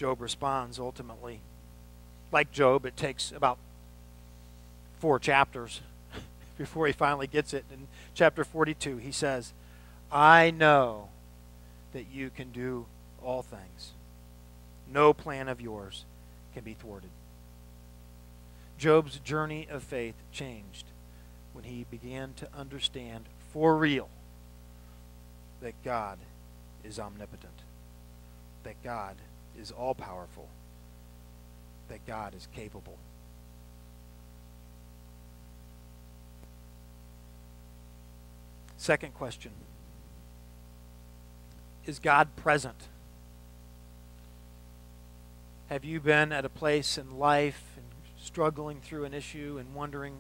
Job responds ultimately. Like Job, it takes about 4 chapters before he finally gets it. In chapter 42, he says, I know that you can do all things. No plan of yours can be thwarted. Job's journey of faith changed when he began to understand for real that God is omnipotent, that God is all-powerful, that God is capable. Second question, is God present? Have you been at a place in life and struggling through an issue and wondering,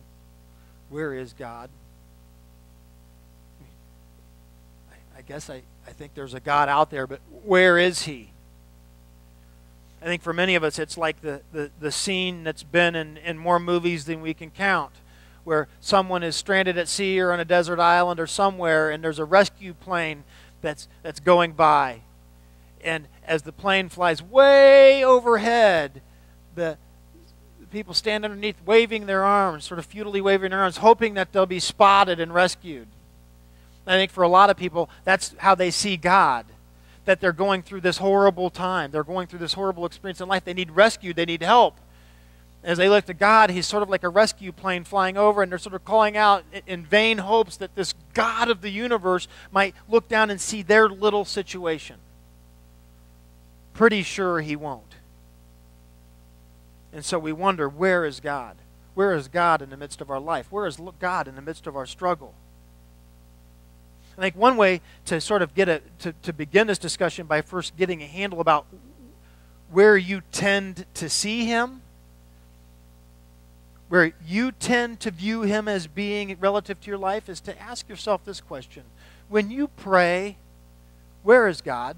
where is God? I guess I think there's a God out there, but where is He? I think for many of us it's like the scene that's been in more movies than we can count, where someone is stranded at sea or on a desert island or somewhere, and there's a rescue plane that's going by. And as the plane flies way overhead, the people stand underneath waving their arms, sort of futilely waving their arms, hoping that they'll be spotted and rescued. I think for a lot of people, that's how they see God, that they're going through this horrible time. They're going through this horrible experience in life. They need rescue. They need help. As they look to God, He's sort of like a rescue plane flying over, and they're sort of calling out in vain hopes that this God of the universe might look down and see their little situation. Pretty sure He won't. And so we wonder, where is God? Where is God in the midst of our life? Where is God in the midst of our struggle? I think one way to sort of to begin this discussion by first getting a handle about where you tend to see Him, where you tend to view Him as being relative to your life, is to ask yourself this question. When you pray, where is God?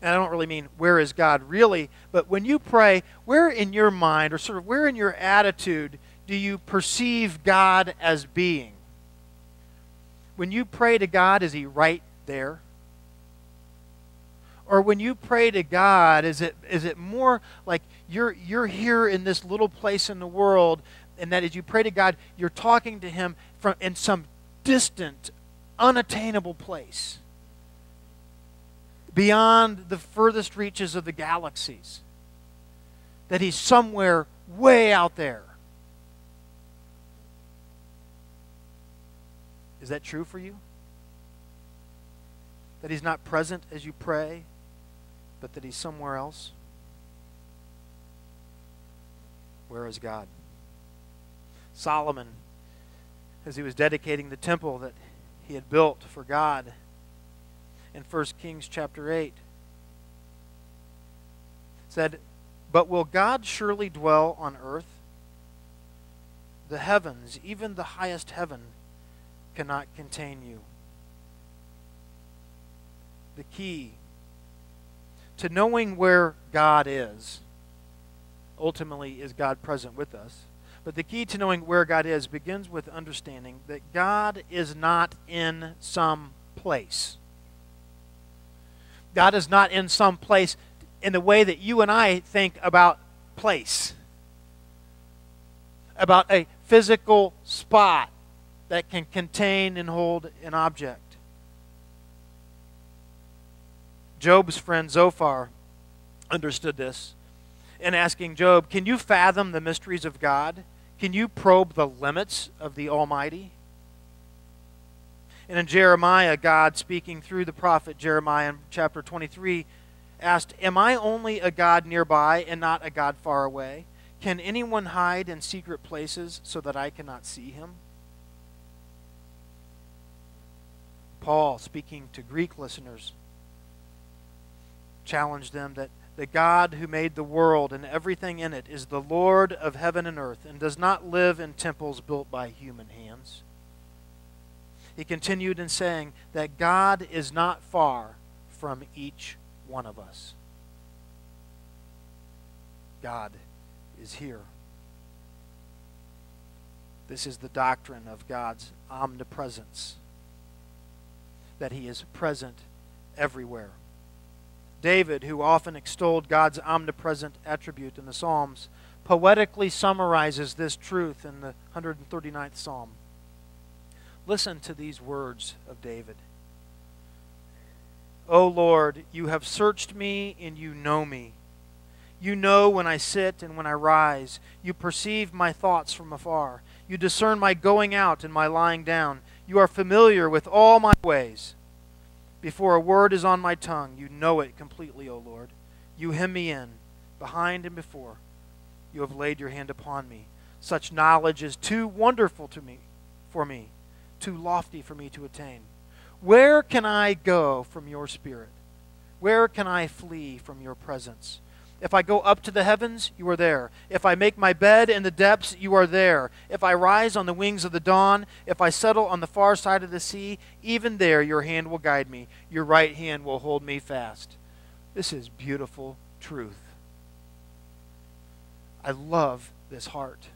And I don't really mean where is God really, but when you pray, where in your mind or sort of where in your attitude do you perceive God as being? When you pray to God, is He right there? Or when you pray to God, is it more like you're here in this little place in the world, and that as you pray to God, you're talking to Him from in some distant, unattainable place, beyond the furthest reaches of the galaxies, that He's somewhere way out there? Is that true for you? That He's not present as you pray, but that He's somewhere else? Where is God? Solomon, as he was dedicating the temple that he had built for God in 1 Kings chapter 8, said, "But will God surely dwell on earth? The heavens, even the highest heaven, cannot contain you." The key to knowing where God is, ultimately, is God present with us? But the key to knowing where God is begins with understanding that God is not in some place. God is not in some place in the way that you and I think about place, about a physical spot that can contain and hold an object. Job's friend Zophar understood this in asking Job, "Can you fathom the mysteries of God? Can you probe the limits of the Almighty?" And in Jeremiah, God, speaking through the prophet Jeremiah in chapter 23, asked, "Am I only a God nearby and not a God far away? Can anyone hide in secret places so that I cannot see Him?" Paul, speaking to Greek listeners, challenged them that the God who made the world and everything in it is the Lord of heaven and earth and does not live in temples built by human hands. He continued in saying that God is not far from each one of us. God is here. This is the doctrine of God's omnipresence, that He is present everywhere, David, who often extolled God's omnipresent attribute in the Psalms, poetically summarizes this truth in the 139th Psalm. Listen to these words of David. O Lord, you have searched me and you know me. You know when I sit and when I rise. You perceive my thoughts from afar. You discern my going out and my lying down. You are familiar with all my ways. Before a word is on my tongue, you know it completely, O Lord. You hem me in, behind and before. You have laid your hand upon me. Such knowledge is too wonderful for me, too lofty for me to attain. Where can I go from your spirit? Where can I flee from your presence? If I go up to the heavens, you are there. If I make my bed in the depths, you are there. If I rise on the wings of the dawn, if I settle on the far side of the sea, even there your hand will guide me. Your right hand will hold me fast. This is beautiful truth. I love this heart.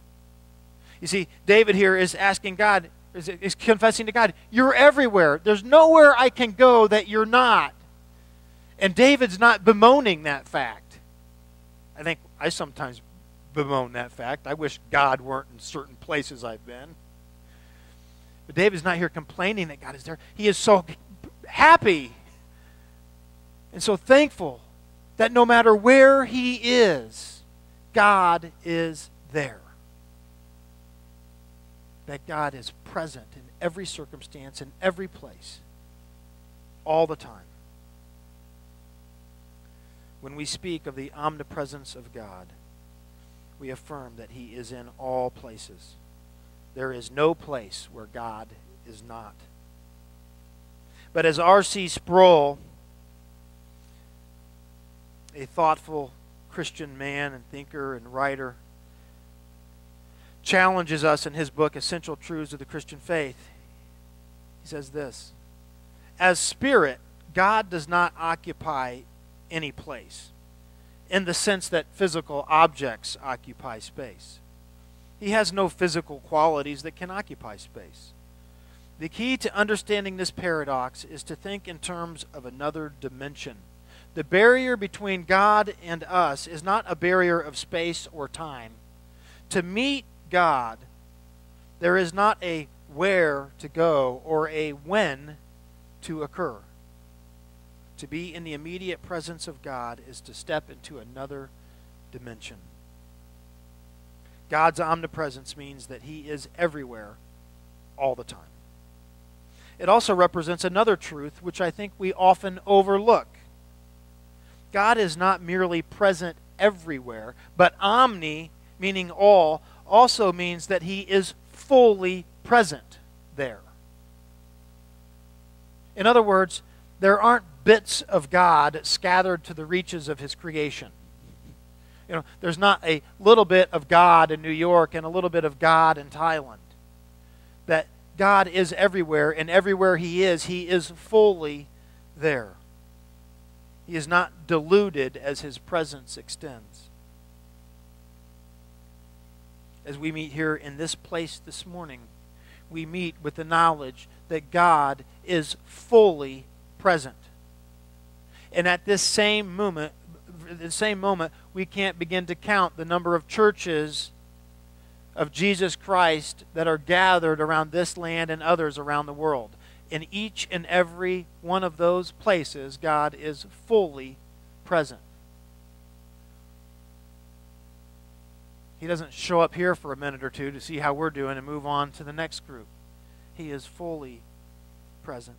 You see, David here is asking God, is confessing to God, you're everywhere. There's nowhere I can go that you're not. And David's not bemoaning that fact. I think I sometimes bemoan that fact. I wish God weren't in certain places I've been. But David's not here complaining that God is there. He is so happy and so thankful that no matter where he is, God is there. That God is present in every circumstance, in every place, all the time. When we speak of the omnipresence of God, we affirm that he is in all places. There is no place where God is not. But as R.C. Sproul, a thoughtful Christian man and thinker and writer, challenges us in his book, Essential Truths of the Christian Faith, he says this: as spirit, God does not occupy any place in the sense that physical objects occupy space. He has no physical qualities that can occupy space. The key to understanding this paradox is to think in terms of another dimension. The barrier between God and us is not a barrier of space or time. To meet God, there is not a where to go or a when to occur. To be in the immediate presence of God is to step into another dimension. God's omnipresence means that he is everywhere all the time. It also represents another truth which I think we often overlook. God is not merely present everywhere, but omni, meaning all, also means that he is fully present there. In other words, there aren't bits of God scattered to the reaches of his creation. You know, there's not a little bit of God in New York and a little bit of God in Thailand. That God is everywhere, and everywhere he is fully there. He is not diluted as his presence extends. As we meet here in this place this morning, we meet with the knowledge that God is fully present. And at this same moment, we can't begin to count the number of churches of Jesus Christ that are gathered around this land and others around the world. In each and every one of those places, God is fully present. He doesn't show up here for a minute or two to see how we're doing and move on to the next group. He is fully present.